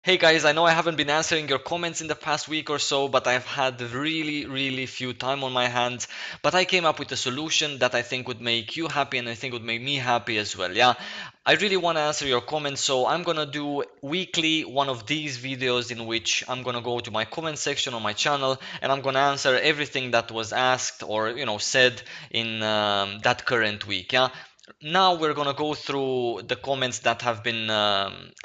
Hey guys, I know I haven't been answering your comments in the past week or so, but I've had really few time on my hands. But I came up with a solution that I think would make you happy and I think would make me happy as well. Yeah, I really want to answer your comments, so I'm gonna do weekly one of these videos in which I'm gonna go to my comment section on my channel and I'm gonna answer everything that was asked or said in that current week. Yeah, now we're gonna go through the comments that have been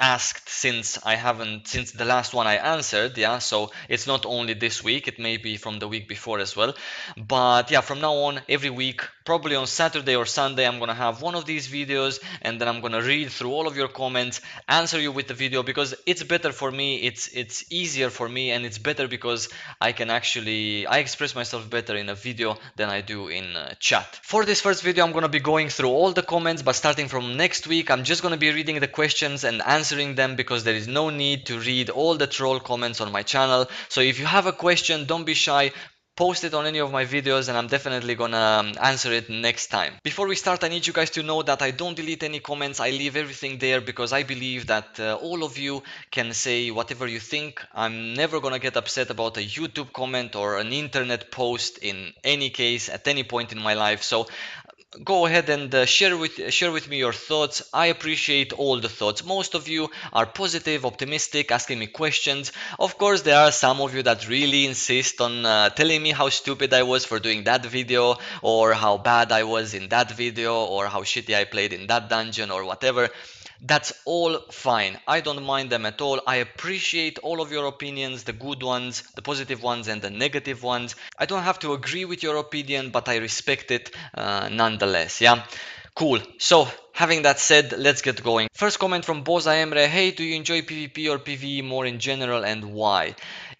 asked since the last one I answered. Yeah, so it's not only this week, it may be from the week before as well. But yeah, from now on, every week, probably on Saturday or Sunday, I'm gonna have one of these videos and then I'm gonna read through all of your comments, answer you with the video because it's better for me, it's easier for me, and it's better because I express myself better in a video than I do in chat. For this first video, I'm gonna be going through all the comments, but starting from next week, I'm just gonna be reading the questions and answering them because there is no need to read all the troll comments on my channel. So if you have a question, don't be shy. Post it on any of my videos and I'm definitely gonna answer it next time. Before we start, I need you guys to know that I don't delete any comments. I leave everything there because I believe that all of you can say whatever you think. I'm never gonna get upset about a YouTube comment or an internet post in any case at any point in my life. So go ahead and share with me your thoughts. I appreciate all the thoughts. Most of you are positive, optimistic, asking me questions. Of course, there are some of you that really insist on telling me how stupid I was for doing that video, or how bad I was in that video, or how shitty I played in that dungeon, or whatever. That's all fine. I don't mind them at all. I appreciate all of your opinions, the good ones, the positive ones, and the negative ones. I don't have to agree with your opinion, but I respect it nonetheless. Yeah. Cool. So, having that said, let's get going. First comment from Boza Emre. Hey, do you enjoy PvP or PvE more in general and why?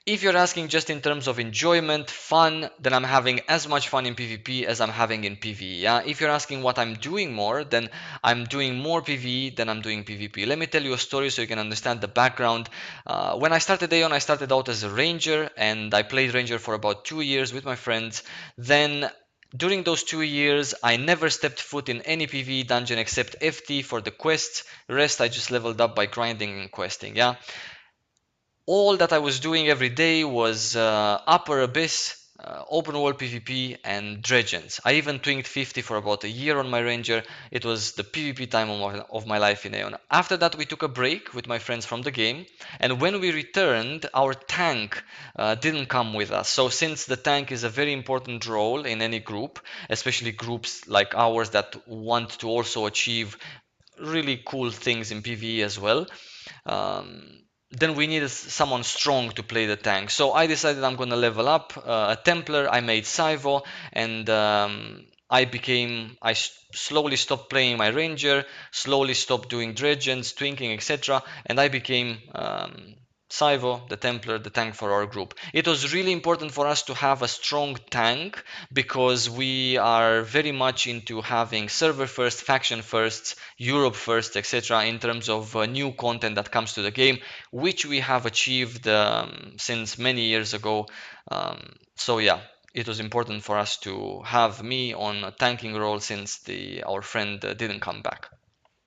If you're asking just in terms of enjoyment, fun, then I'm having as much fun in PvP as I'm having in PvE. Yeah? If you're asking what I'm doing more, then I'm doing more PvE than I'm doing PvP. Let me tell you a story so you can understand the background. When I started AION, I started out as a ranger and I played ranger for about 2 years with my friends. Then during those 2 years, I never stepped foot in any PvE dungeon except FT for the quests. The rest I just leveled up by grinding and questing. Yeah, all that I was doing every day was Upper Abyss, open world PvP, and Dredgens. I even twinged 50 for about a year on my Ranger. It was the PvP time of my life in Aeon. After that, we took a break with my friends from the game, and when we returned, our tank didn't come with us. So, since the tank is a very important role in any group, especially groups like ours that want to also achieve really cool things in PvE as well. Then we needed someone strong to play the tank. So I decided I'm gonna level up a Templar. I made Saivo, and slowly stopped playing my Ranger, slowly stopped doing Dredgens, Twinking, etc. And I became Saivo, the Templar, the tank for our group. It was really important for us to have a strong tank because we are very much into having server first, faction first, Europe first, etc. in terms of new content that comes to the game, which we have achieved since many years ago. So yeah, it was important for us to have me on a tanking role since our friend didn't come back.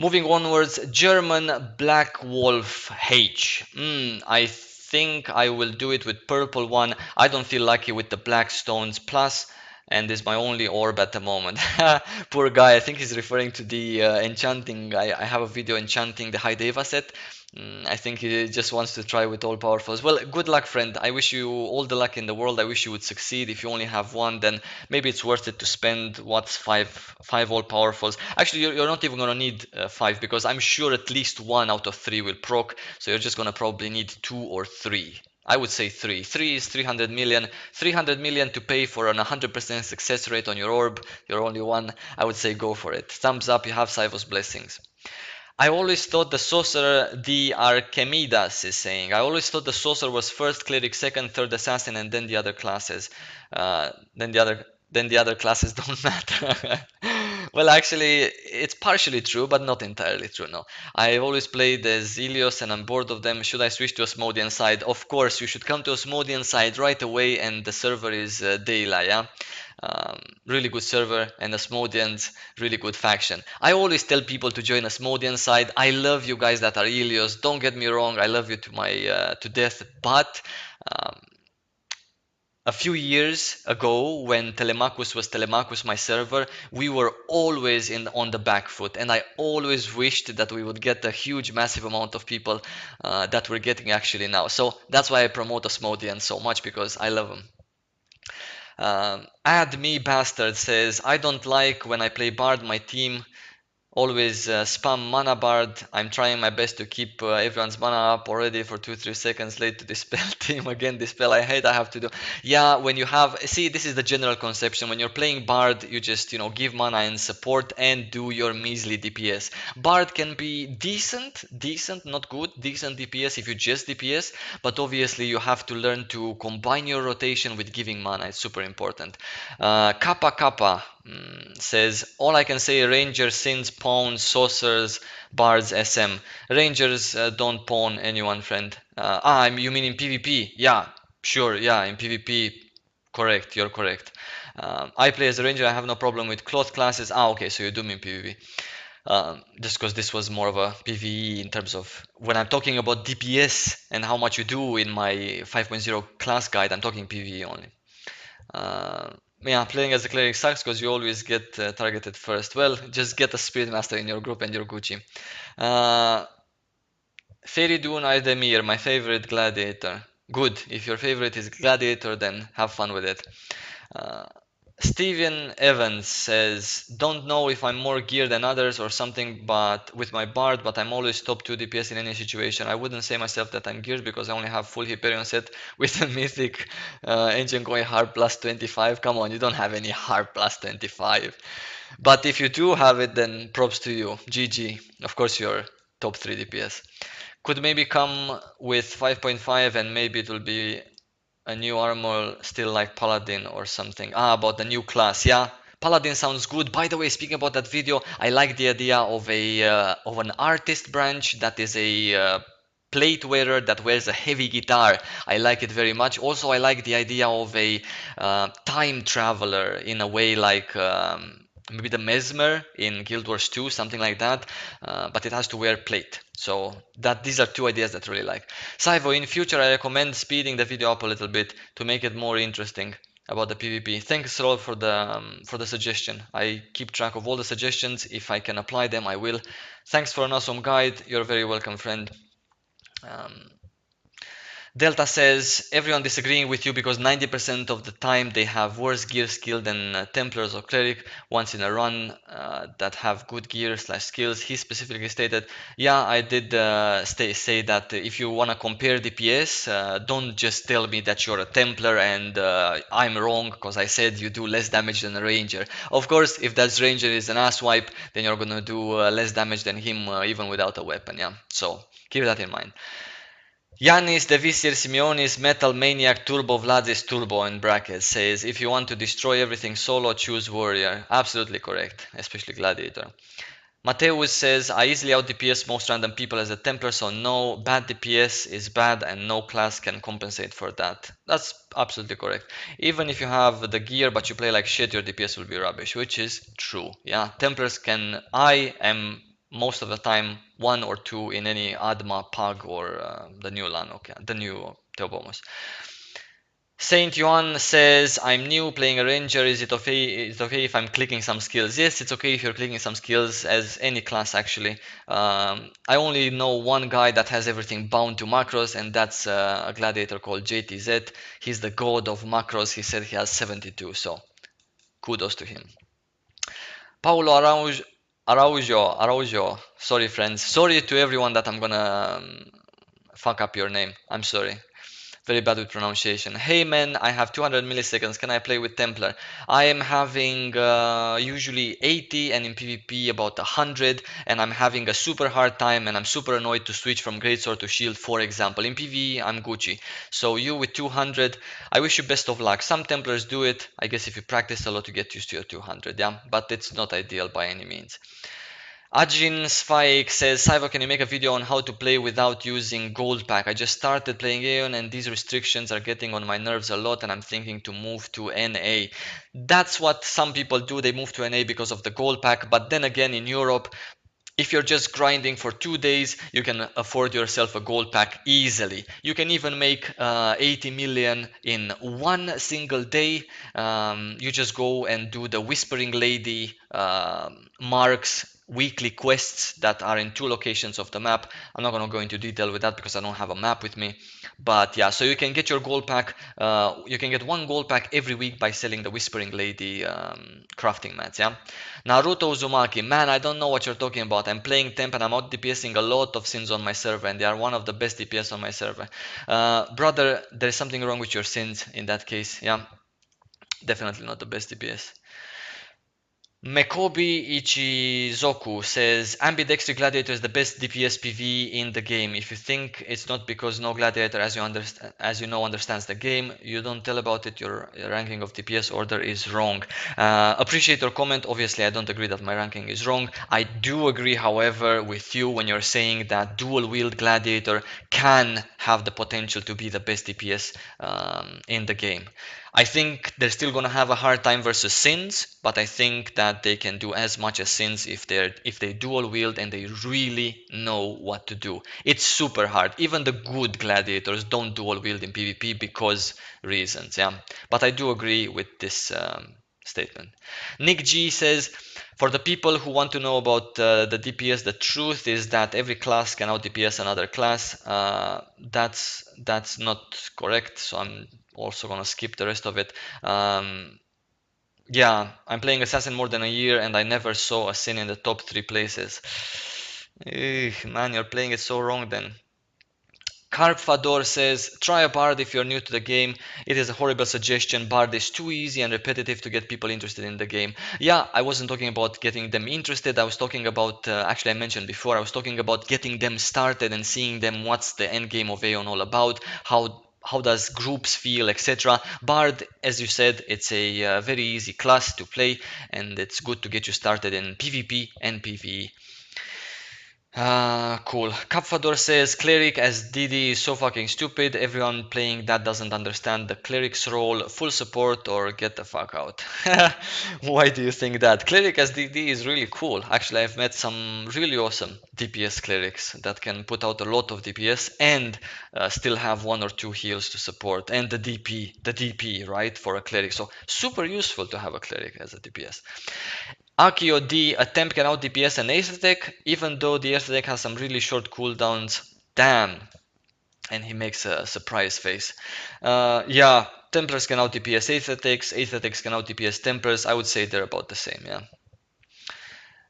Moving onwards, German Black Wolf H. I think I will do it with purple one. I don't feel lucky with the black stones plus, and is my only orb at the moment. Poor guy, I think he's referring to the enchanting. I have a video enchanting the High Deva set. I think he just wants to try with all powerfuls. Well, good luck, friend. I wish you all the luck in the world. I wish you would succeed. If you only have one, then maybe it's worth it to spend what's five all powerfuls. Actually, you're not even gonna need five because I'm sure at least one out of three will proc. So you're just gonna probably need two or three. I would say three. Three is 300 million. 300 million to pay for an 100% success rate on your orb. You're only one. I would say go for it. Thumbs up. You have Saivo's blessings. I always thought the sorcerer, the Archemidas is saying. I always thought the sorcerer was first cleric, second, third assassin, and then the other classes. Uh, then the other then the other classes don't matter. Well, actually, it's partially true, but not entirely true. No, I've always played as Ilios, and I'm bored of them. Should I switch to Asmodian side? Of course, you should come to Asmodian side right away, and the server is Deyla. Yeah. Really good server, and Asmodians, really good faction. I always tell people to join Asmodian side. I love you guys that are Helios. Don't get me wrong. I love you to my to death. But um, a few years ago, when Telemachus was Telemachus, my server, we were always in on the back foot, and I always wished that we would get a huge, massive amount of people that we're getting actually now. So that's why I promote Asmodian so much, because I love them. Add me bastard says, I don't like when I play Bard. My team always spam mana bard. I'm trying my best to keep everyone's mana up already for 2-3 seconds late to dispel team again. Dispel I hate, I have to do. Yeah, when you have, see, this is the general conception. When you're playing bard, you just, give mana and support and do your measly DPS. Bard can be decent, not good, decent DPS if you just DPS, but obviously you have to learn to combine your rotation with giving mana. It's super important. Kappa Kappa says, all I can say, Rangers, Sins, Pawns, Sorcerers, Bards, SM. Rangers don't pawn anyone, friend. You mean in PvP? Yeah, sure, yeah, in PvP, correct, you're correct. I play as a Ranger, I have no problem with cloth classes. Okay, so you do mean PvP. Just because this was more of a PvE in terms of when I'm talking about DPS and how much you do in my 5.0 class guide, I'm talking PvE only. Uh, yeah, playing as a cleric sucks because you always get targeted first. Well, just get a Spirit Master in your group and you're Gucci. Uh, Feridun Aydemir, my favorite gladiator. Good. If your favorite is gladiator, then have fun with it. Uh, Steven Evans says, don't know if I'm more geared than others or something, but with my bard, but I'm always top 2 DPS in any situation. I wouldn't say myself that I'm geared because I only have full Hyperion set with a mythic ancient going hard plus 25. Come on, you don't have any hard plus 25. But if you do have it, then props to you. GG. Of course, you're top 3 DPS. Could maybe come with 5.5 and maybe it will be a new armor still like Paladin or something. About the new class, yeah. Paladin sounds good. By the way, speaking about that video, I like the idea of a of an artist branch that is a plate wearer that wears a heavy guitar. I like it very much. Also, I like the idea of a time traveler in a way like maybe the Mesmer in Guild Wars 2, something like that. But it has to wear plate. So that these are two ideas that I really like. Saivo, in future I recommend speeding the video up a little bit to make it more interesting about the PvP. Thanks Roll for the suggestion. I keep track of all the suggestions. If I can apply them, I will. Thanks for an awesome guide. You're very welcome, friend. Um, Delta says, everyone disagreeing with you because 90% of the time they have worse gear skill than Templars or Cleric once in a run that have good gear slash skills. He specifically stated, yeah, I did say that if you want to compare DPS, don't just tell me that you're a Templar and I'm wrong because I said you do less damage than a Ranger. Of course, if that Ranger is an asswipe, then you're going to do less damage than him even without a weapon, yeah? So keep that in mind. Yanis the Visir Simeonis Metal Maniac Turbo Vladis Turbo in brackets says, if you want to destroy everything solo, choose Warrior. Absolutely correct, especially Gladiator. Mateus says, I easily out DPS most random people as a Templar, so no, bad DPS is bad and no class can compensate for that. That's absolutely correct. Even if you have the gear but you play like shit, your DPS will be rubbish, which is true. Yeah, Templars can, I am most of the time one or two in any Adma, Pug or the new LAN, okay, the new Theobomus. Saint Yuan says, I'm new playing a ranger. Is it okay if I'm clicking some skills? Yes, it's okay if you're clicking some skills as any class actually. I only know one guy that has everything bound to macros, and that's a gladiator called JTZ. He's the god of macros. He said he has 72, so kudos to him. Paulo Araujo. Sorry, friends. Sorry to everyone that I'm gonna fuck up your name. I'm sorry. Very bad with pronunciation. Hey man, I have 200 milliseconds. Can I play with Templar? I am having usually 80 and in PvP about 100, and I'm having a super hard time and I'm super annoyed to switch from Greatsword to Shield, for example. In PvE, I'm Gucci. So you with 200, I wish you best of luck. Some Templars do it. I guess if you practice a lot, you get used to your 200, yeah? But it's not ideal by any means. Ajin Spike says, Saivo, can you make a video on how to play without using gold pack? I just started playing AION and these restrictions are getting on my nerves a lot and I'm thinking to move to NA. That's what some people do. They move to NA because of the gold pack. But then again, in Europe, if you're just grinding for 2 days, you can afford yourself a gold pack easily. You can even make 80 million in one single day. You just go and do the Whispering Lady marks weekly quests that are in 2 locations of the map. I'm not going to go into detail with that because I don't have a map with me. But yeah, so you can get your gold pack. You can get one gold pack every week by selling the Whispering Lady crafting mats. Yeah. Naruto Uzumaki, man, I don't know what you're talking about. I'm playing temp and I'm out DPSing a lot of sins on my server, and they are one of the best DPS on my server. Brother, there's something wrong with your sins in that case. Yeah, definitely not the best DPS. Mekobi Ichizoku says Ambidextrous Gladiator is the best DPS PvE in the game. If you think it's not because no gladiator, as you know, understands the game, you don't tell about it. Your ranking of DPS order is wrong. Appreciate your comment. Obviously, I don't agree that my ranking is wrong. I do agree, however, with you when you're saying that dual wield gladiator can have the potential to be the best DPS in the game. I think they're still gonna have a hard time versus Sins, but I think that they can do as much as Sins if they dual wield and they really know what to do. It's super hard. Even the good gladiators don't dual wield in PvP because reasons, yeah. But I do agree with this statement. Nick G says, for the people who want to know about the DPS, the truth is that every class can out DPS another class. That's not correct. So I'm also gonna skip the rest of it. Yeah, I'm playing Assassin more than a year and I never saw a sin in the top 3 places. Man, you're playing it so wrong then. Carp Fador says, try a Bard if you're new to the game. It is a horrible suggestion. Bard is too easy and repetitive to get people interested in the game. Yeah, I wasn't talking about getting them interested. I was talking about, actually I mentioned before, I was talking about getting them started and seeing them what's the end game of AION all about, how does groups feel, etc. Bard, as you said, it's a very easy class to play and it's good to get you started in PvP and PvE. Cool. Capfador says cleric as DD is so fucking stupid. Everyone playing that doesn't understand the cleric's role. Full support or get the fuck out. Why do you think that? Cleric as DD is really cool. Actually, I've met some really awesome DPS clerics that can put out a lot of DPS and still have 1 or 2 heals to support. And the DP, right, for a cleric. So super useful to have a cleric as a DPS. Akio D, a temp can out DPS an aesthetic, even though the aesthetic has some really short cooldowns. Damn. And he makes a surprise face. Yeah, Templars can out DPS aesthetics can out DPS Templars. I would say they're about the same, yeah.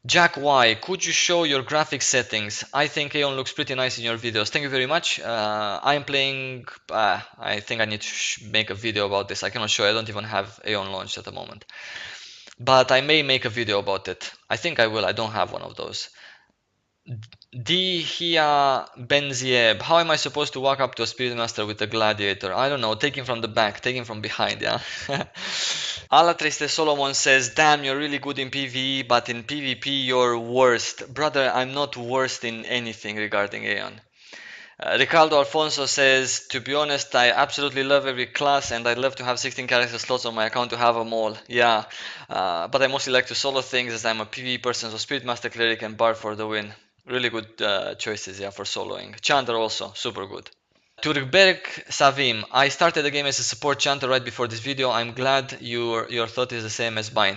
Jack Y, could you show your graphics settings? I think Aeon looks pretty nice in your videos. Thank you very much. I'm playing. I think I need to make a video about this. I cannot show. I don't even have Aeon launched at the moment. But I may make a video about it. I think I will. I don't have one of those. Dihia Benzieb. How am I supposed to walk up to a Spirit Master with a Gladiator? I don't know. Take him from the back. Take him from behind, yeah? Alatriste Solomon says, damn, you're really good in PvE, but in PvP you're worst. Brother, I'm not worst in anything regarding Aeon. Ricardo Alfonso says, to be honest, I absolutely love every class and I'd love to have 16 character slots on my account to have them all. Yeah, but I mostly like to solo things as I'm a PvE person, so Spirit Master, Cleric and Bard for the win. Really good choices, yeah, for soloing. Chanter also, super good. Turkberg Savim, I started the game as a support chanter right before this video. I'm glad your thought is the same as mine.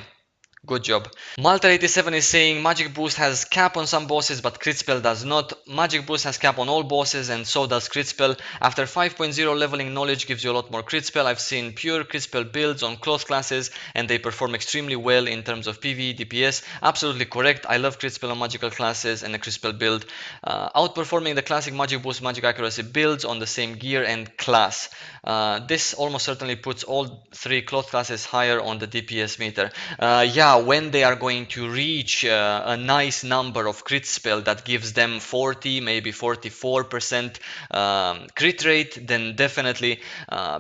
Good job. Malter87 is saying Magic Boost has cap on some bosses but Crit Spell does not. Magic Boost has cap on all bosses and so does Crit Spell. After 5.0 leveling, knowledge gives you a lot more Crit Spell. I've seen pure Crit Spell builds on cloth classes and they perform extremely well in terms of PvE DPS. Absolutely correct. I love Crit Spell on magical classes and a Crit Spell build. Outperforming the classic Magic Boost, Magic Accuracy builds on the same gear and class. This almost certainly puts all 3 cloth classes higher on the DPS meter. Yeah, yeah, when they are going to reach a nice number of crit spell that gives them 40, maybe 44% crit rate, then definitely,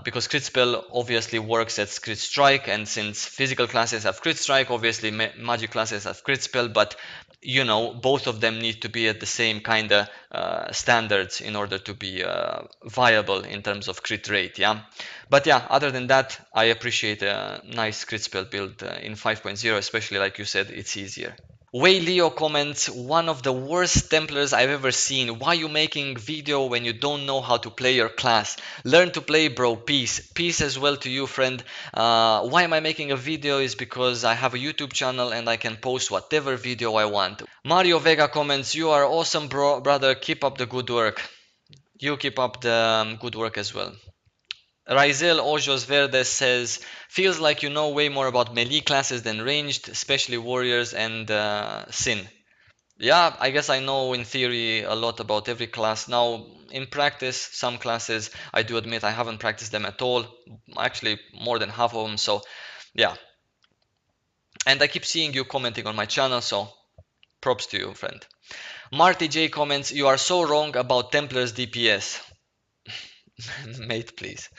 because crit spell obviously works as crit strike, and since physical classes have crit strike, obviously magic classes have crit spell, but you know, both of them need to be at the same kind of standards in order to be viable in terms of crit rate, yeah. But yeah, other than that, I appreciate a nice crit spell build in 5.0, especially like you said, it's easier. Wei Leo comments, one of the worst Templars I've ever seen. Why you making video when you don't know how to play your class? Learn to play, bro. Peace. Peace as well to you, friend. Why am I making a video is because I have a YouTube channel and I can post whatever video I want. Mario Vega comments, you are awesome, bro, brother. Keep up the good work. You keep up the good work as well. Raizel Ojos Verdes says, feels like you know way more about melee classes than ranged, especially warriors and Sin. Yeah, I guess I know in theory a lot about every class. Now, in practice, some classes, I do admit I haven't practiced them at all. Actually, more than half of them. So, yeah. And I keep seeing you commenting on my channel, so props to you, friend. Marty J comments, you are so wrong about Templar's DPS. Mate, please.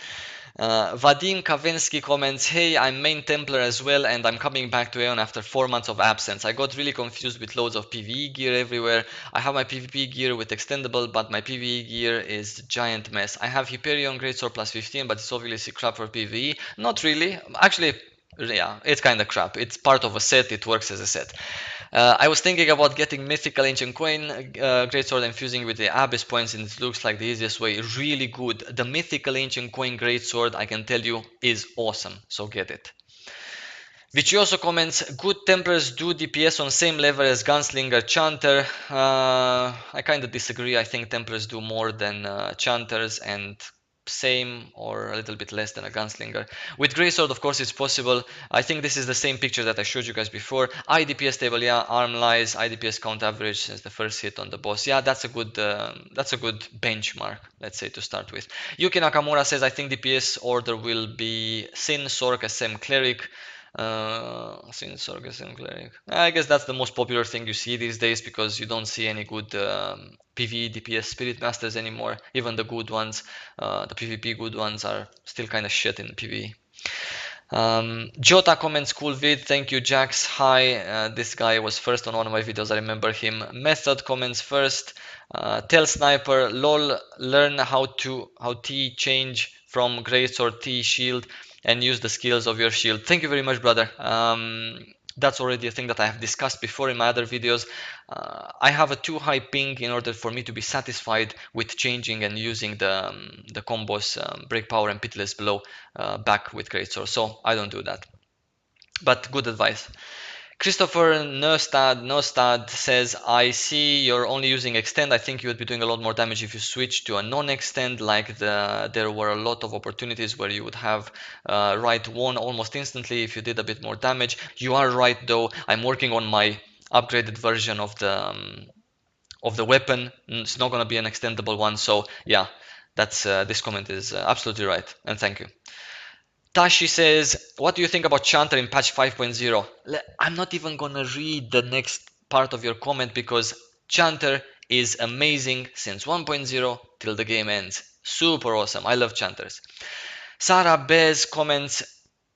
Vadim Kavensky comments, hey, I'm main Templar as well and I'm coming back to AION after 4 months of absence. I got really confused with loads of PvE gear everywhere. I have my PvP gear with extendable, but my PvE gear is a giant mess. I have Hyperion Greatsword plus 15, but it's obviously crap for PvE. Not really. Actually, yeah, it's kind of crap. It's part of a set, it works as a set. I was thinking about getting Mythical Ancient Coin Greatsword and fusing with the Abyss points, and it looks like the easiest way. Really good. The Mythical Ancient Coin Greatsword, I can tell you, is awesome. So get it. Vicioso comments, good Templars do DPS on same level as Gunslinger Chanter. I kind of disagree. I think Templars do more than Chanters and same or a little bit less than a Gunslinger. With Greysword, of course, it's possible. I think this is the same picture that I showed you guys before. IDPS table, yeah, arm lies, IDPS count average since the first hit on the boss. Yeah, that's a good benchmark, let's say, to start with. Yuki Nakamura says, I think DPS order will be Sin, Sork, SM Cleric. Since Orgasm Cleric. I guess that's the most popular thing you see these days because you don't see any good PvE DPS Spirit Masters anymore. Even the good ones, the PvP good ones are still kind of shit in PvE. Jota comments, cool vid, thank you Jax, hi, this guy was first on one of my videos, I remember him. Method comments first, tell Sniper, lol, learn how T change from Greatsword T shield and use the skills of your shield. Thank you very much, brother. That's already a thing that I have discussed before in my other videos. I have a too high ping in order for me to be satisfied with changing and using the combos Break Power and Pitiless Blow back with Greatsword, so I don't do that. But good advice. Christopher Nostad says, I see you're only using extend. I think you would be doing a lot more damage if you switch to a non-extend, like there were a lot of opportunities where you would have right one almost instantly if you did a bit more damage. You are right though. I'm working on my upgraded version of the weapon. It's not going to be an extendable one, so yeah, that's this comment is absolutely right, and thank you. Tashi says, what do you think about Chanter in patch 5.0? I'm not even gonna read the next part of your comment because Chanter is amazing since 1.0 till the game ends. Super awesome. I love Chanters. Sarah Bez comments,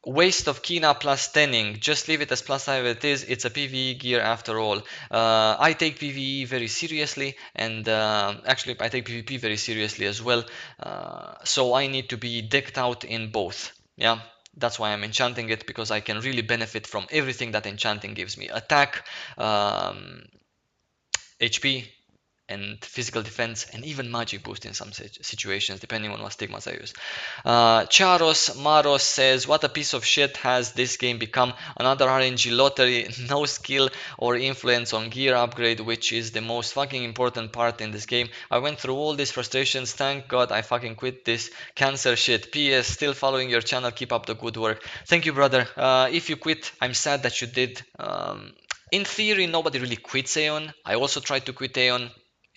waste of Kina plus Tenning. Just leave it as plus 5 it is. It's a PvE gear after all. I take PvE very seriously, and actually I take PvP very seriously as well. So I need to be decked out in both. Yeah, that's why I'm enchanting it, because I can really benefit from everything that enchanting gives me. Attack, HP, and physical defense, and even magic boost in some situations, depending on what stigmas I use. Charos Maros says, what a piece of shit has this game become. Another RNG lottery, no skill or influence on gear upgrade, which is the most fucking important part in this game. I went through all these frustrations, thank god I fucking quit this cancer shit. PS, still following your channel, keep up the good work. Thank you, brother. If you quit, I'm sad that you did. In theory, nobody really quits AION. I also tried to quit AION.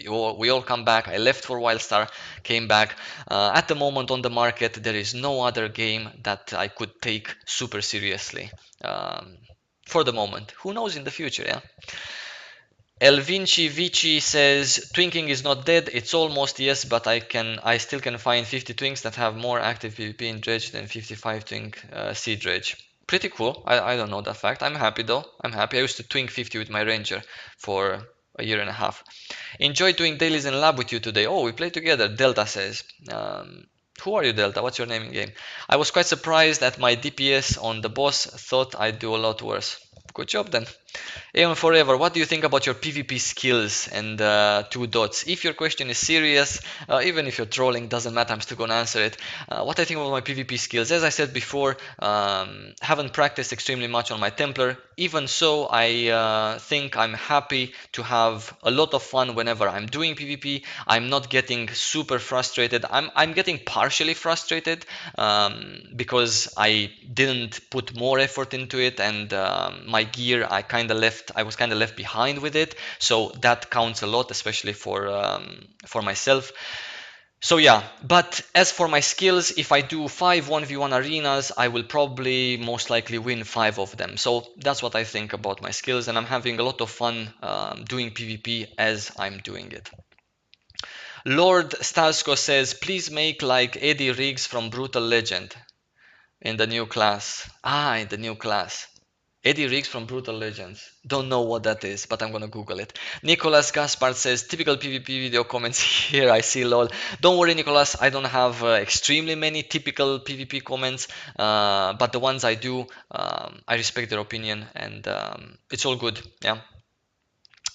We all come back. I left for Wildstar, came back. At the moment on the market, there is no other game that I could take super seriously. for the moment. Who knows in the future, yeah? El Vinci Vici says twinking is not dead. It's almost yes, but I still can find 50 twinks that have more active PvP in dredge than 55 twink sea dredge. Pretty cool. I don't know that fact. I'm happy though. I'm happy. I used to twink 50 with my ranger for a year and a half. Enjoyed doing dailies in lab with you today. Oh, we played together. Delta says. Who are you, Delta? What's your name in game? I was quite surprised at my DPS on the boss. Thought I'd do a lot worse. Good job then. Aeon Forever, what do you think about your PvP skills and two dots? If your question is serious, even if you're trolling, doesn't matter, I'm still gonna answer it. What I think about my PvP skills, as I said before, haven't practiced extremely much on my Templar. Even so, I think I'm happy to have a lot of fun whenever I'm doing PvP. I'm not getting super frustrated. I'm getting partially frustrated because I didn't put more effort into it, and my gear I was kind of left behind with it, so that counts a lot, especially for myself. So yeah, but as for my skills, if I do 5 1v1 arenas, I will probably most likely win 5 of them. So that's what I think about my skills, and I'm having a lot of fun doing PvP as I'm doing it. Lord Stalsko says, please make like Eddie Riggs from Brutal Legend in the new class. Ah, in the new class. Eddie Riggs from Brutal Legends. Don't know what that is, but I'm gonna Google it. Nicolas Gaspard says, typical PvP video comments here, I see lol. Don't worry, Nicolas, I don't have extremely many typical PvP comments, but the ones I do, I respect their opinion, and it's all good, yeah.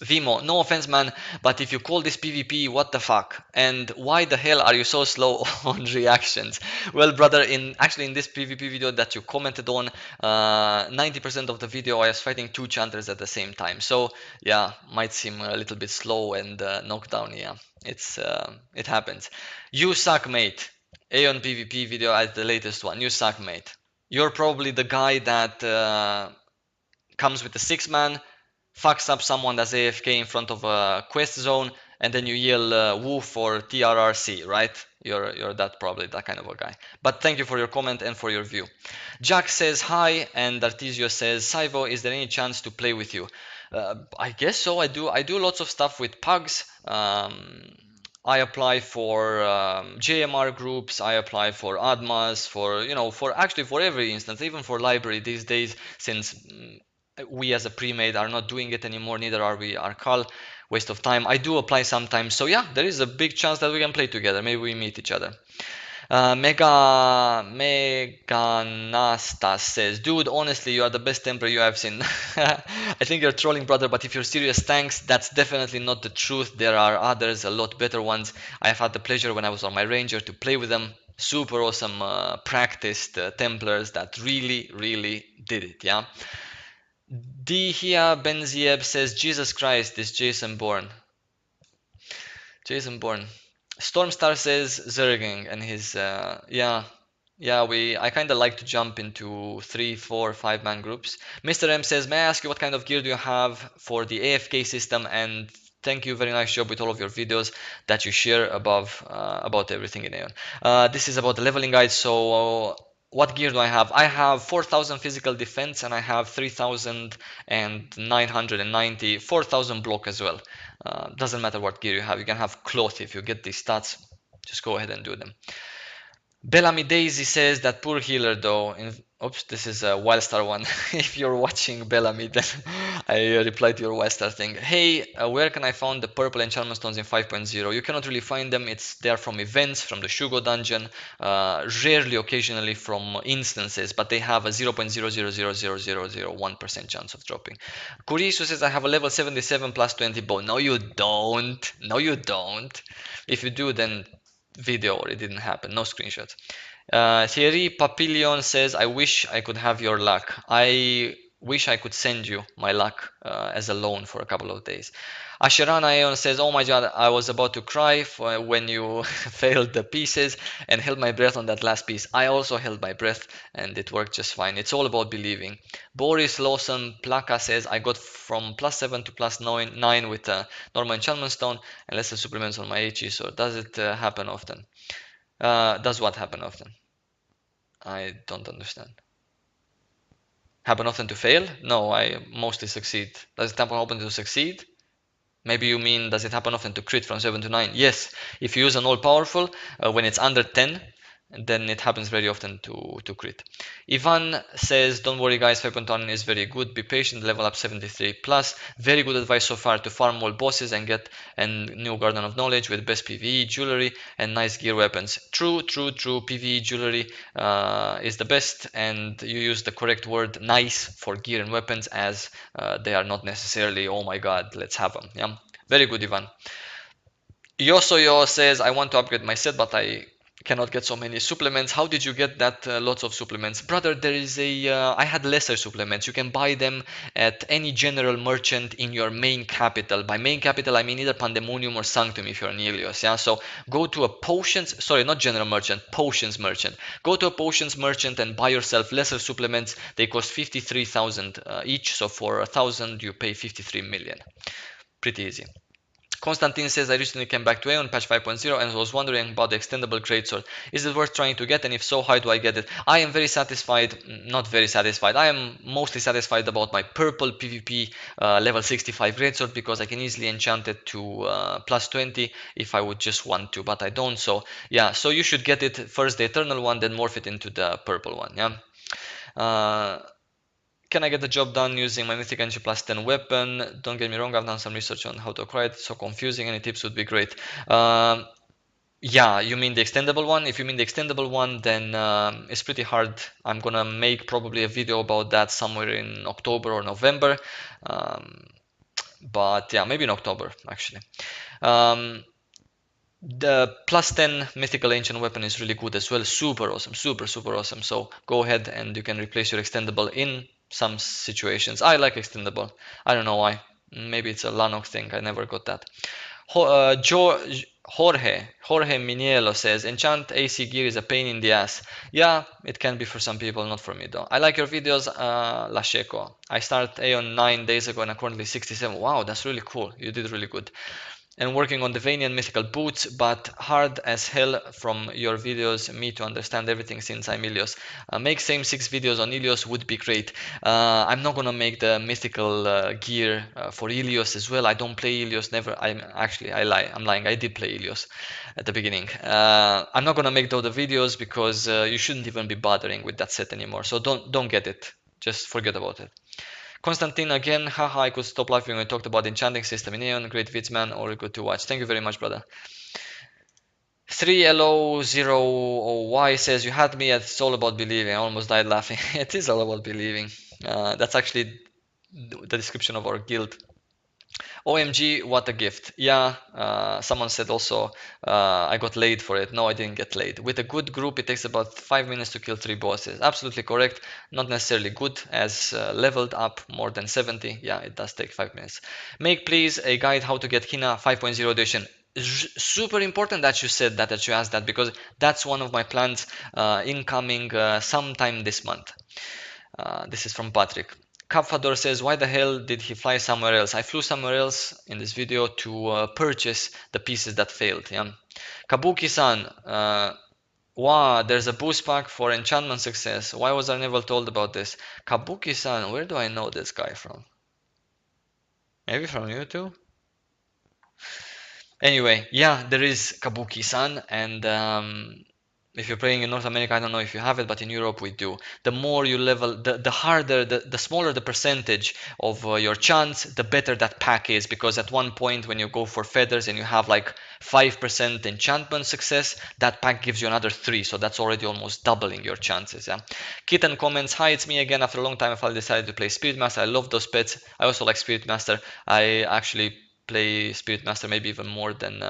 Vimo, no offense, man, but if you call this PvP, what the fuck? And why the hell are you so slow on reactions? Well, brother, in this PvP video that you commented on, 90% of the video I was fighting 2 chanters at the same time. So yeah, might seem a little bit slow and knockdown. Yeah, it happens. You suck, mate. Aeon PvP video as the latest one. You suck, mate. You're probably the guy that comes with the 6-man, fucks up someone that's AFK in front of a quest zone, and then you yell woof or TRRC, right? You're probably that kind of a guy. But thank you for your comment and for your view. Jack says hi, and Artesio says, Saivo, is there any chance to play with you? I guess so. I do lots of stuff with pugs. I apply for JMR groups. I apply for ADMAs, for every instance, even for library these days, since we as a pre-made are not doing it anymore, neither are we Arcal. Waste of time. I do apply sometimes, so yeah, there is a big chance that we can play together. Maybe we meet each other. Meganastas says, dude, honestly, you are the best Templar you have seen. I think you're trolling, brother, but if you're serious, thanks. That's definitely not the truth. There are others, a lot better ones. I have had the pleasure when I was on my Ranger to play with them. Super awesome practiced Templars that really, really did it, yeah. Dihia Benzieb says, Jesus Christ, this Jason Bourne. Jason Bourne. Stormstar says Zerging and his I kind of like to jump into 3, 4, 5-man groups. Mr. M says, may I ask you what kind of gear do you have for the AFK system? And thank you, very nice job with all of your videos that you share about everything in Aeon. This is about the leveling guide. So what gear do I have? I have 4,000 physical defense, and I have 3,990, 4,000 block as well. Doesn't matter what gear you have. You can have cloth if you get these stats. Just go ahead and do them. Bellamy Daisy says that poor healer though. Oops, this is a Wildstar one. If you're watching Bellamy, then I replied to your Wildstar thing. Hey, where can I find the purple enchantment stones in 5.0? You cannot really find them. They're from events, from the Shugo dungeon, rarely, occasionally from instances, but they have a 0.0000001% chance of dropping. Kurisu says I have a level 77 plus 20 bow. No, you don't. No, you don't. If you do, then video or it didn't happen. No screenshots. Thierry Papillon says, I wish I could have your luck. I wish I could send you my luck as a loan for a couple of days. Asherana Aeon says, oh my god, I was about to cry when you failed the pieces and held my breath on that last piece. I also held my breath and it worked just fine. It's all about believing. Boris Lawson Plaka says, I got from +7 to +9 with a normal enchantment stone and lesser supplements on my HE. So does it happen often? Does what happen often? I don't understand. Happen often to fail? No, I mostly succeed. Does it happen often to succeed? Maybe you mean, does it happen often to crit from 7 to 9? Yes, if you use an all powerful, when it's under 10, then it happens very often to crit. Ivan says, don't worry guys, 5.1 is very good. Be patient, level up 73 plus. Very good advice so far to farm all bosses and get a new Garden of Knowledge with best PvE, jewelry, and nice gear weapons. True, true, true. PvE jewelry is the best, and you use the correct word nice for gear and weapons, as they are not necessarily, oh my god, let's have them. Yeah, very good, Ivan. Yosoyo says, I want to upgrade my set, but I cannot get so many supplements. How did you get that lots of supplements? Brother, there is I had lesser supplements. You can buy them at any general merchant in your main capital. By main capital, I mean either Pandemonium or Sanctum if you're in Helios. Yeah, so go to a potions, sorry, not general merchant, potions merchant. Go to a potions merchant and buy yourself lesser supplements. They cost 53,000 each. So for 1,000, you pay 53 million. Pretty easy. Constantine says, I recently came back to AION patch 5.0 and was wondering about the extendable greatsword. Is it worth trying to get, and if so, how do I get it? I am very satisfied, not very satisfied, I am mostly satisfied about my purple PvP level 65 greatsword, because I can easily enchant it to plus 20 if I would just want to, but I don't. So yeah, so you should get it first, the eternal one, then morph it into the purple one. Yeah. Can I get the job done using my Mythic Energy plus 10 weapon? Don't get me wrong, I've done some research on how to acquire it. It's so confusing. Any tips would be great. Yeah, you mean the extendable one? If you mean the extendable one, then it's pretty hard. I'm gonna make probably a video about that somewhere in October or November. Um, but yeah, maybe in October actually. Um, the plus 10 mythical ancient weapon is really good as well. Super awesome, super, super awesome. So go ahead and you can replace your extendable in some situations. I like extendable. I don't know why. Maybe it's a Lanok thing. I never got that. Jorge Minielo says, Enchant AC gear is a pain in the ass. Yeah, it can be for some people, not for me though. I like your videos, Lasheko. I started AION 9 days ago and I'm currently 67. Wow, that's really cool. You did really good. And working on the Vanian mythical boots, but hard as hell from your videos me to understand everything since I'm Ilios. Make same 6 videos on Ilios would be great. I'm not gonna make the mythical gear for Ilios as well. I don't play Ilios, never. I lie. I'm lying. I did play Ilios at the beginning. I'm not gonna make those videos because you shouldn't even be bothering with that set anymore. So don't get it. Just forget about it. Constantine again, haha, I could stop laughing when I talked about the enchanting system in AION. Great vids, man, or good to watch. Thank you very much, brother. 3LO0OY says, you had me at it's all about believing. I almost died laughing. It is all about believing. That's actually the description of our guild. OMG, what a gift. Yeah, someone said also, I got laid for it. No, I didn't get laid. With a good group, it takes about 5 minutes to kill 3 bosses. Absolutely correct. Not necessarily good, as leveled up more than 70. Yeah, it does take 5 minutes. Make please a guide how to get Hina 5.0 edition. Super important that you said that, that you asked that, because that's one of my plans incoming sometime this month. This is from Patrick. Capfador says, why the hell did he fly somewhere else? I flew somewhere else in this video to purchase the pieces that failed. Yeah. Kabuki-san, wow, there's a boost pack for enchantment success. Why was I never told about this? Kabuki-san, where do I know this guy from? Maybe from YouTube? Anyway, yeah, there is Kabuki-san, and if you're playing in North America, I don't know if you have it, but in Europe we do. The more you level, the harder, the smaller the percentage of your chance, the better that pack is. Because at one point when you go for feathers and you have like 5% enchantment success, that pack gives you another 3. So that's already almost doubling your chances. Yeah. Kitten comments, hi, it's me again. After a long time, I finally decided to play Spirit Master. I love those pets. I also like Spirit Master. I actually play Spirit Master maybe even more than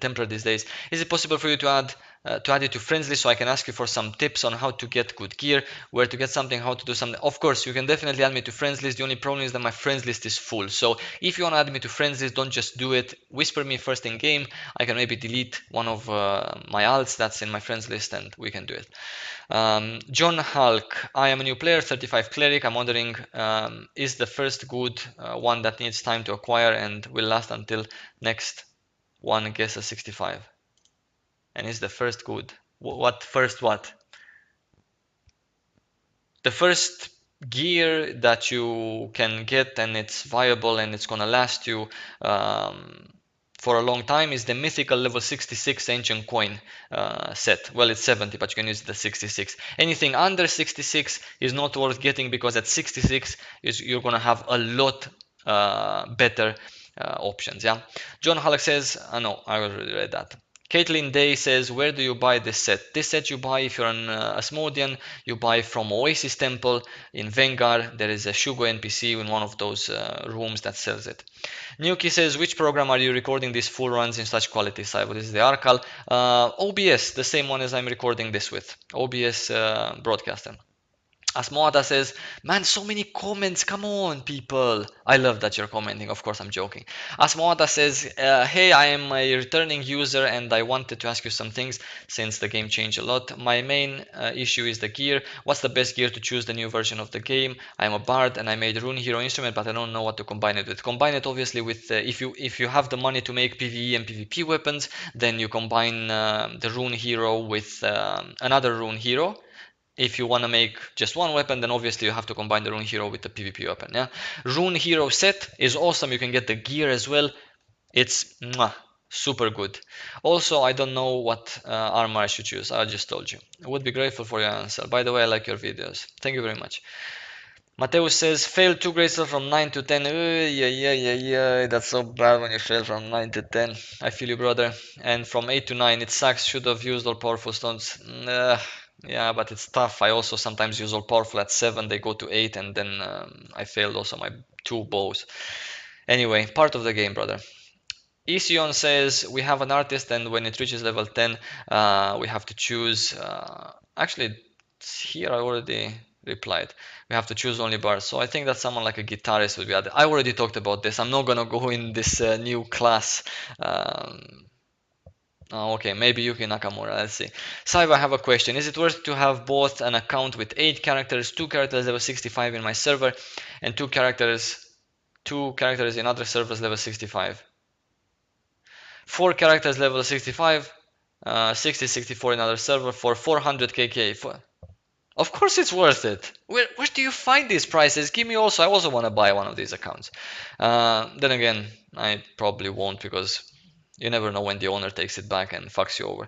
Templar these days. Is it possible for you to add it to friends list so I can ask you for some tips on how to get good gear, where to get something, how to do something? Of course, you can definitely add me to friends list. The only problem is that my friends list is full. So if you want to add me to friends list, don't just do it. Whisper me first in game. I can maybe delete one of my alts that's in my friends list and we can do it. John Hulk, I am a new player, 35 cleric. I'm wondering, is the first good one that needs time to acquire and will last until next one guess a 65? And is the first good? What first what? The first gear that you can get and it's viable and it's gonna last you um, for a long time is the mythical level 66 ancient coin set. Well, it's 70, but you can use the 66. Anything under 66 is not worth getting because at 66 you're gonna have a lot better options. Yeah. John Halleck says, no, I already read that. Caitlin Day says, where do you buy this set? This set you buy if you're an Asmodian, you buy from Oasis Temple in Vengar. There is a Shugo NPC in one of those rooms that sells it. Nuki says, which program are you recording these full runs in such quality? Saibo, this is the Arcal. OBS, the same one as I'm recording this with. OBS Broadcaster. Asmoada says, man, so many comments. Come on, people. I love that you're commenting. Of course, I'm joking. Asmoada says, hey, I am a returning user and I wanted to ask you some things since the game changed a lot. My main issue is the gear. What's the best gear to choose the new version of the game? I'm a bard and I made Rune Hero instrument, but I don't know what to combine it with. Combine it obviously with, if you have the money to make PvE and PvP weapons, then you combine the Rune Hero with another Rune Hero. If you want to make just one weapon, then obviously you have to combine the Rune Hero with the PvP weapon. Yeah, Rune Hero set is awesome. You can get the gear as well. It's super good. Also, I don't know what armor I should choose. I just told you. I would be grateful for your answer. By the way, I like your videos. Thank you very much. Mateus says, fail 2 grade cells from 9 to 10. Yeah, yeah, yeah, yeah. That's so bad when you fail from 9 to 10. I feel you, brother. And from 8 to 9, it sucks. Should have used all powerful stones. Yeah, but it's tough. I also sometimes use all powerful at 7. They go to 8, and then I failed also my 2 bows. Anyway, part of the game, brother. Ision says, we have an artist, and when it reaches level 10, we have to choose. Actually, here I already replied. We have to choose only bars. So I think that someone like a guitarist would be added. I already talked about this. I'm not gonna go in this new class. Oh, okay, maybe Yuki Nakamura. Let's see. Saiba, I have a question. Is it worth to have both an account with 8 characters, 2 characters level 65 in my server, and 2 characters in other servers level 65? 4 characters level 65, 60, 64 in other server for 400 kk. Of course it's worth it. Where do you find these prices? Give me also. I also want to buy one of these accounts. Then again, I probably won't because you never know when the owner takes it back and fucks you over.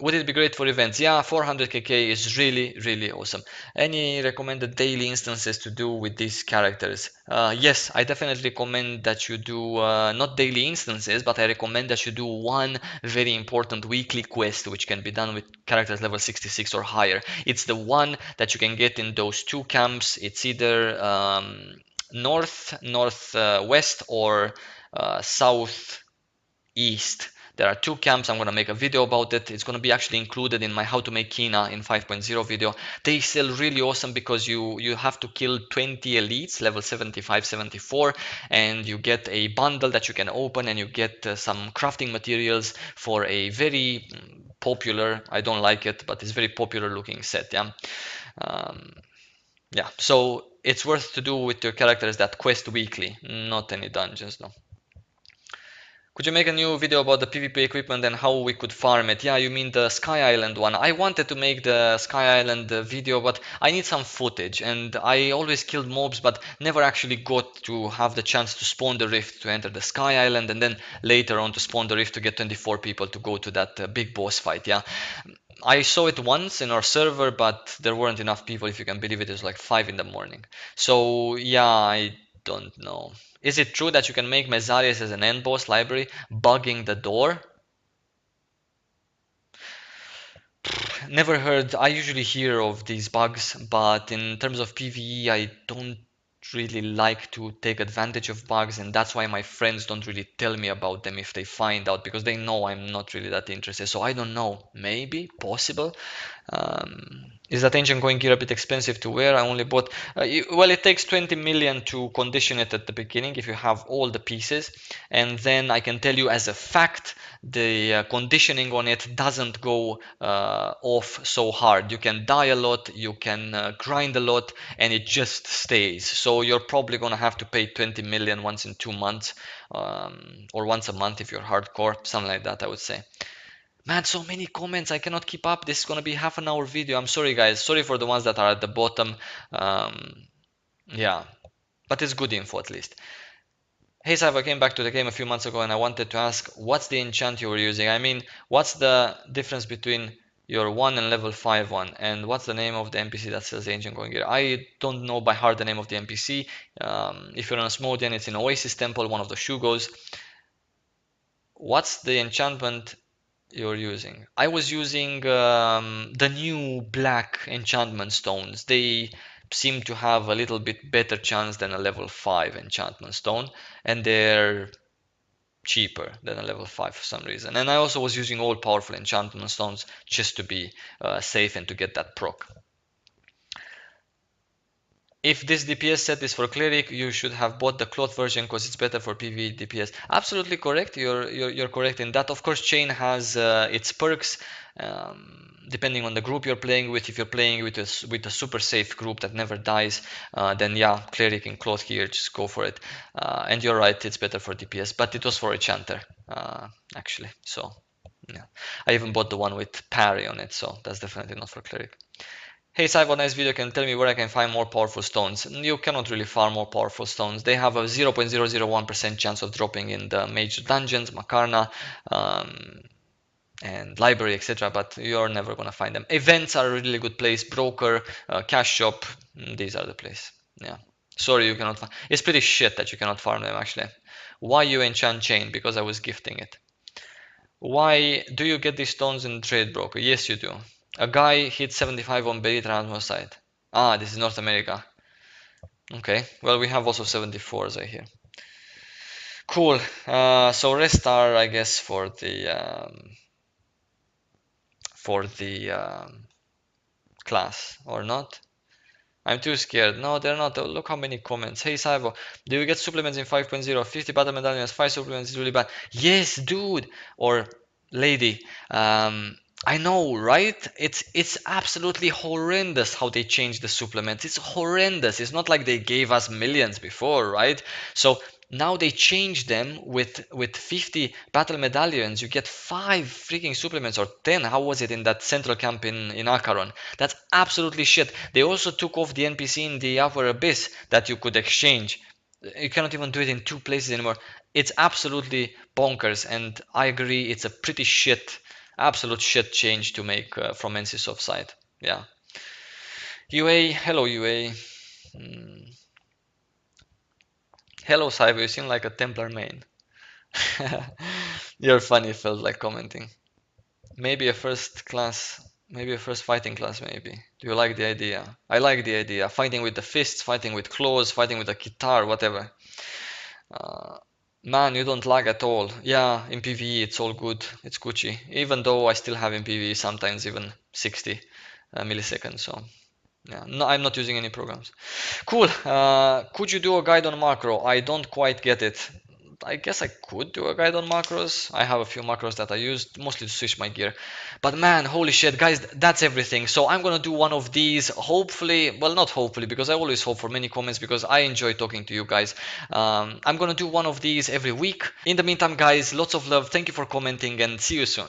Would it be great for events? Yeah, 400 kk is really, really awesome. Any recommended daily instances to do with these characters? Yes, I definitely recommend that you do not daily instances, but I recommend that you do one very important weekly quest, which can be done with characters level 66 or higher. It's the one that you can get in those 2 camps. It's either northwest or south east. There are 2 camps. I'm going to make a video about it. It's going to be actually included in my how to make Kina in 5.0 video. They sell really awesome because you have to kill 20 elites level 75 74, and you get a bundle that you can open, and you get some crafting materials for a very popular, I don't like it, but it's very popular looking set. Yeah, yeah, so it's worth to do with your characters that quest weekly, not any dungeons. No. Could you make a new video about the PvP equipment and how we could farm it? Yeah, you mean the Sky Island one. I wanted to make the Sky Island video, but I need some footage, and I always killed mobs but never actually got to have the chance to spawn the rift to enter the Sky Island, and then later on to spawn the rift to get 24 people to go to that big boss fight. Yeah, I saw it once in our server, but there weren't enough people. If you can believe it, it was like 5 in the morning. So yeah, I don't know. Is it true that you can make Mesarius as an end boss library, bugging the door? Never heard. I usually hear of these bugs, but in terms of PvE, I don't really like to take advantage of bugs, and that's why my friends don't really tell me about them if they find out, because they know I'm not really that interested. So I don't know. Maybe possible. Is that ancient coin gear a bit expensive to wear? I only bought. Well, it takes 20 million to condition it at the beginning if you have all the pieces, and then I can tell you as a fact the conditioning on it doesn't go off so hard. You can die a lot, you can grind a lot, and it just stays. So you're probably gonna have to pay 20 million once in 2 months, or once a month if you're hardcore, something like that, I would say. Man, so many comments. I cannot keep up. This is gonna be half an hour video. I'm sorry, guys. Sorry for the ones that are at the bottom. Yeah, but it's good info at least. Hey Saif, I came back to the game a few months ago and I wanted to ask, what's the enchant you were using? I mean, what's the difference between your 1 and level 5 one? And what's the name of the NPC that sells the ancient going gear? I don't know by heart the name of the NPC. If you're on Asmodian, it's in Oasis Temple, one of the Shugos. What's the enchantment you're using? I was using the new black enchantment stones. They seem to have a little bit better chance than a level 5 enchantment stone, and they're cheaper than a level 5 for some reason. And I also was using all powerful enchantment stones just to be safe and to get that proc. If this DPS set is for cleric, you should have bought the cloth version because it's better for PvE DPS. Absolutely correct. You're correct in that. Of course, chain has its perks depending on the group you're playing with. If you're playing with a super safe group that never dies, then yeah, cleric and cloth gear, just go for it. And you're right, it's better for DPS, but it was for enchanter actually. So yeah, I even bought the one with parry on it, so that's definitely not for cleric. Hey Saivo, nice video. Can you tell me where I can find more powerful stones? You cannot really farm more powerful stones. They have a 0.001% chance of dropping in the major dungeons, Makarna, and library, etc. But you're never gonna find them. Events are a really good place. Broker, cash shop, these are the place. Yeah. Sorry, you cannot. It's pretty shit that you cannot farm them actually. Why you enchant chain? Because I was gifting it. Why do you get these stones in trade broker? Yes, you do. A guy hit 75 on Beritra side. Ah, this is North America. Okay, well, we have also 74s, I hear. Cool. So rest are, I guess, for the class or not. I'm too scared. No, they're not. Oh, look how many comments. Hey, Saivo, do you get supplements in 5.0? 50 battle medallions, 5 supplements is really bad. Yes, dude. Or lady. I know, right? It's absolutely horrendous how they changed the supplements. It's horrendous. It's not like they gave us millions before, right? So now they change them with 50 battle medallions. You get 5 freaking supplements or 10. How was it in that central camp in Acheron? That's absolutely shit. They also took off the NPC in the upper abyss that you could exchange. You cannot even do it in 2 places anymore. It's absolutely bonkers, and I agree. It's a pretty shit, absolute shit change to make from NCSoft side. Yeah. UA, hello UA. Hmm. Hello Cyber, you seem like a Templar main. You're funny, felt like commenting. Maybe a first class, maybe a first fighting class, maybe. Do you like the idea? I like the idea. Fighting with the fists, fighting with claws, fighting with a guitar, whatever. Uh, Man, you don't lag at all. Yeah, in PvE it's all good. It's Gucci. Even though I still have in PvE sometimes even 60 milliseconds. So yeah, no, I'm not using any programs. Cool. Could you do a guide on macro? I don't quite get it. I guess I could do a guide on macros. I have a few macros that I used mostly to switch my gear. But man, holy shit, guys, that's everything. So I'm gonna do one of these. Hopefully, well, not hopefully, because I always hope for many comments because I enjoy talking to you guys. I'm gonna do one of these every week. In the meantime, guys, lots of love. Thank you for commenting and see you soon.